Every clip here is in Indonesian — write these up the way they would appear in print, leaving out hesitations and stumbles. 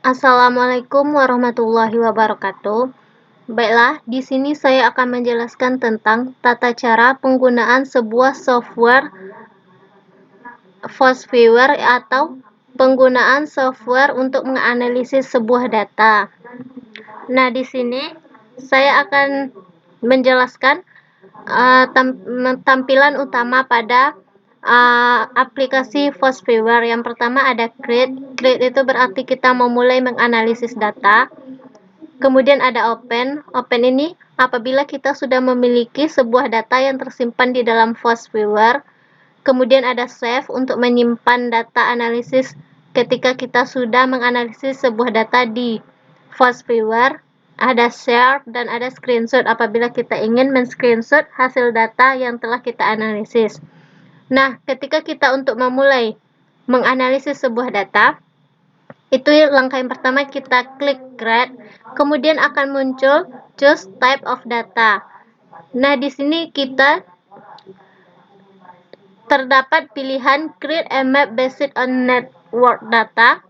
Assalamualaikum warahmatullahi wabarakatuh. Baiklah, di sini saya akan menjelaskan tentang tata cara penggunaan sebuah software Force Viewer atau penggunaan software untuk menganalisis sebuah data. Nah, di sini saya akan menjelaskan tampilan utama pada aplikasi Force Viewer. Yang pertama ada create. Create itu berarti kita memulai menganalisis data. Kemudian ada open. Open ini apabila kita sudah memiliki sebuah data yang tersimpan di dalam Force Viewer. Kemudian ada save untuk menyimpan data analisis ketika kita sudah menganalisis sebuah data di Force Viewer. Ada share dan ada screenshot apabila kita ingin men-screenshot hasil data yang telah kita analisis. Nah, ketika kita untuk memulai menganalisis sebuah data, itu langkah yang pertama kita klik create, kemudian akan muncul choose type of data. Nah, di sini kita terdapat pilihan create a map based on network data.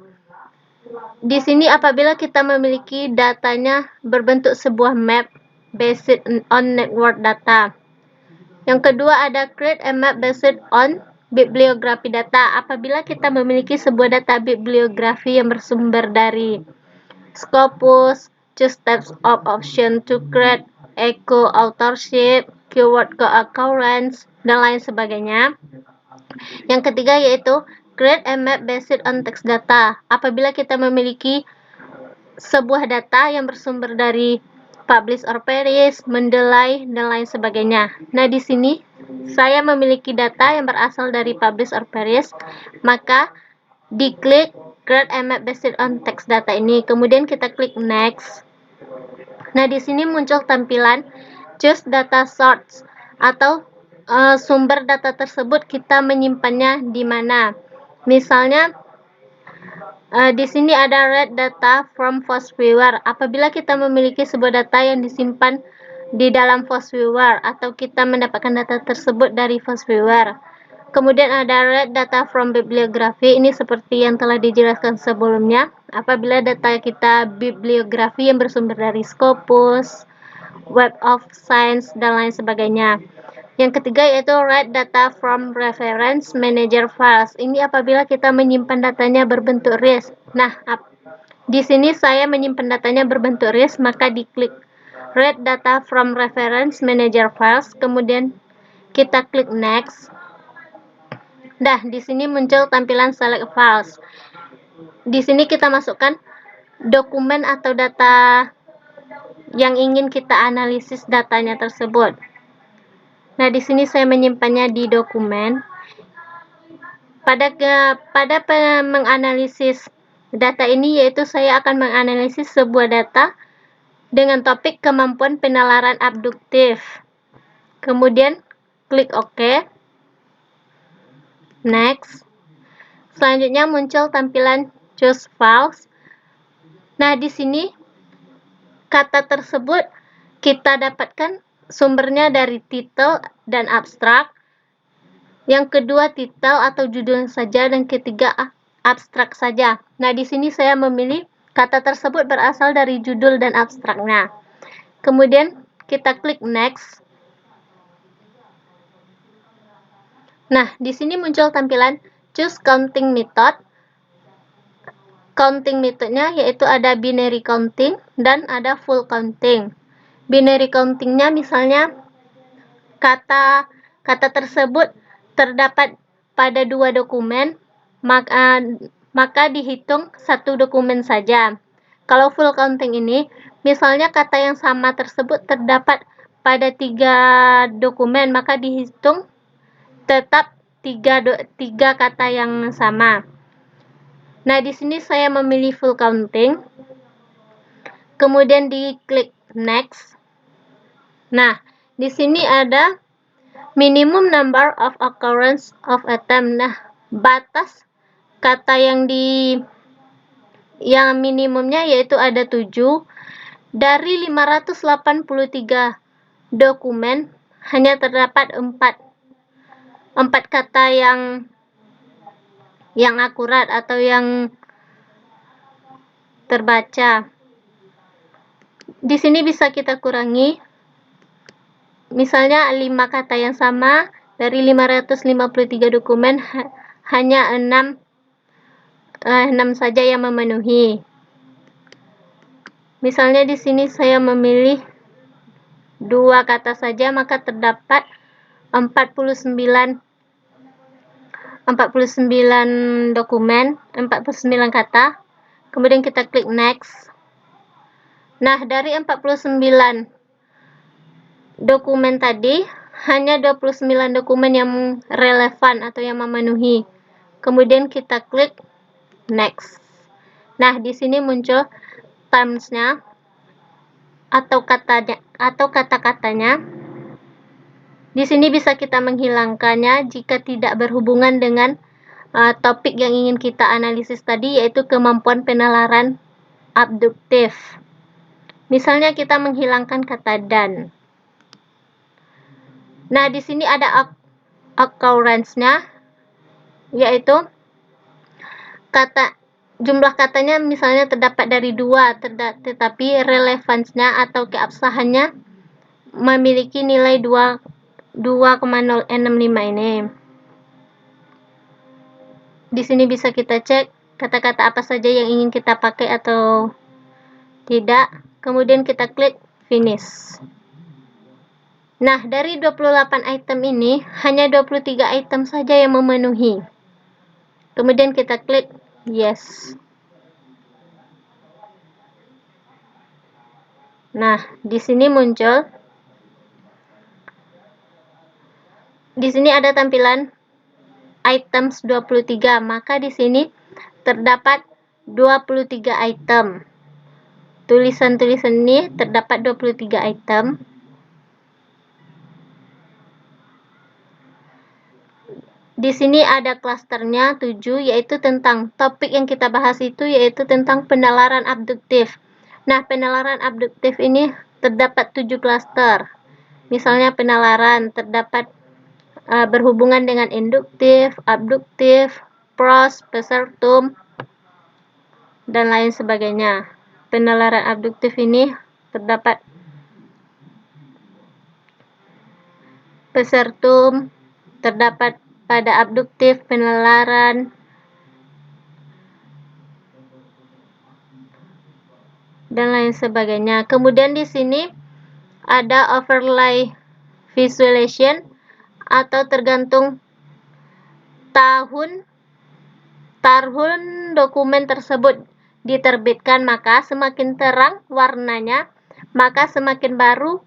Di sini apabila kita memiliki datanya berbentuk sebuah map based on network data. Yang kedua ada create a map based on bibliografi data. Apabila kita memiliki sebuah data bibliografi yang bersumber dari Scopus, choose types of option to create echo authorship, keyword co-occurrence, dan lain sebagainya. Yang ketiga yaitu create a map based on text data. Apabila kita memiliki sebuah data yang bersumber dari publish or perish, mendelay, dan lain sebagainya. Nah, di sini saya memiliki data yang berasal dari publish or perish, maka diklik create a map based on text data ini, kemudian kita klik next. Nah, di sini muncul tampilan choose data source atau sumber data tersebut kita menyimpannya di mana. Misalnya di sini ada read data from Force Viewer. Apabila kita memiliki sebuah data yang disimpan di dalam Force Viewer atau kita mendapatkan data tersebut dari Force Viewer. Kemudian ada read data from bibliografi. Ini seperti yang telah dijelaskan sebelumnya. Apabila data kita bibliografi yang bersumber dari Scopus, Web of Science, dan lain sebagainya. Yang ketiga yaitu write data from reference manager files. Ini apabila kita menyimpan datanya berbentuk RIS. Nah, di sini saya menyimpan datanya berbentuk RIS, maka diklik write data from reference manager files, kemudian kita klik next. Dah, di sini muncul tampilan select files. Di sini kita masukkan dokumen atau data yang ingin kita analisis datanya tersebut. Nah, di sini saya menyimpannya di dokumen. Pada menganalisis data ini yaitu saya akan menganalisis sebuah data dengan topik kemampuan penalaran abduktif. Kemudian klik OK. Next. Selanjutnya muncul tampilan choose files. Nah, di sini kata tersebut kita dapatkan sumbernya dari title dan abstrak. Yang kedua title atau judul saja, dan ketiga abstrak saja. Nah, di sini saya memilih kata tersebut berasal dari judul dan abstraknya. Kemudian kita klik next. Nah, di sini muncul tampilan choose counting method. Counting methodnya yaitu ada binary counting dan ada full counting. Binary countingnya misalnya kata tersebut terdapat pada dua dokumen, maka dihitung satu dokumen saja. Kalau full counting ini, misalnya kata yang sama tersebut terdapat pada 3 dokumen, maka dihitung tetap 3 kata yang sama. Nah, di sini saya memilih full counting. Kemudian diklik next. Nah, di sini ada minimum number of occurrence of attempt. Nah, batas kata yang minimumnya yaitu ada 7. Dari 583 dokumen hanya terdapat 4 kata yang akurat atau terbaca. Di sini bisa kita kurangi, misalnya 5 kata yang sama dari 553 dokumen hanya 6 saja yang memenuhi. Misalnya di sini saya memilih 2 kata saja, maka terdapat 49 dokumen, 49 kata. Kemudian kita klik next. Nah, dari 49 dokumen tadi, hanya 29 dokumen yang relevan atau yang memenuhi. Kemudian kita klik next. Nah, di sini muncul terms-nya atau kata-katanya. Di sini bisa kita menghilangkannya jika tidak berhubungan dengan topik yang ingin kita analisis tadi, yaitu kemampuan penalaran abduktif. Misalnya kita menghilangkan kata dan. Nah, di sini ada occurrence-nya, yaitu jumlah katanya misalnya terdapat dari 2, tetapi relevansinya atau keabsahannya memiliki nilai 2,065 ini. Di sini bisa kita cek kata-kata apa saja yang ingin kita pakai atau tidak. Kemudian kita klik finish. Nah, dari 28 item ini, hanya 23 item saja yang memenuhi. Kemudian kita klik yes. Nah, di sini muncul. Di sini ada tampilan items 23, maka di sini terdapat 23 item. Tulisan-tulisan ini terdapat 23 item. Di sini ada klasternya 7, yaitu tentang topik yang kita bahas itu, yaitu tentang penalaran abduktif. Nah, penalaran abduktif ini terdapat 7 klaster. Misalnya penalaran terdapat berhubungan dengan induktif, abduktif, pros, pesertum, dan lain sebagainya. Penalaran abduktif ini terdapat pesertum, terdapat pada abduktif, penalaran, dan lain sebagainya. Kemudian di sini ada overlay visualization, atau tergantung tahun dokumen tersebut diterbitkan, maka semakin terang warnanya, maka semakin baru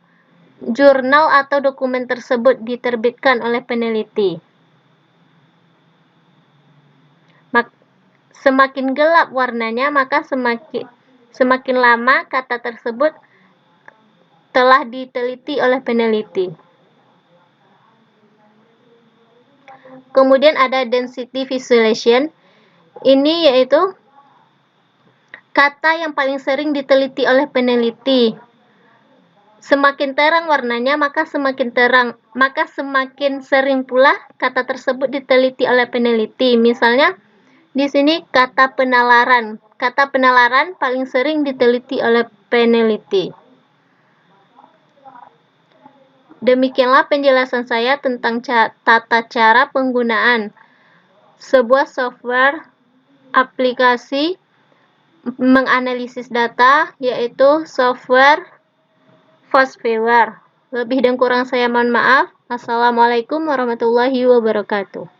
jurnal atau dokumen tersebut diterbitkan oleh peneliti. Semakin gelap warnanya, maka semakin lama kata tersebut telah diteliti oleh peneliti. Kemudian ada density visualization. Ini yaitu kata yang paling sering diteliti oleh peneliti. Semakin terang warnanya, maka semakin sering pula kata tersebut diteliti oleh peneliti. Misalnya di sini kata penalaran. Kata penalaran paling sering diteliti oleh peneliti. Demikianlah penjelasan saya tentang tata cara penggunaan sebuah software aplikasi menganalisis data, yaitu software FastViewer. Lebih dan kurang saya mohon maaf. Assalamualaikum warahmatullahi wabarakatuh.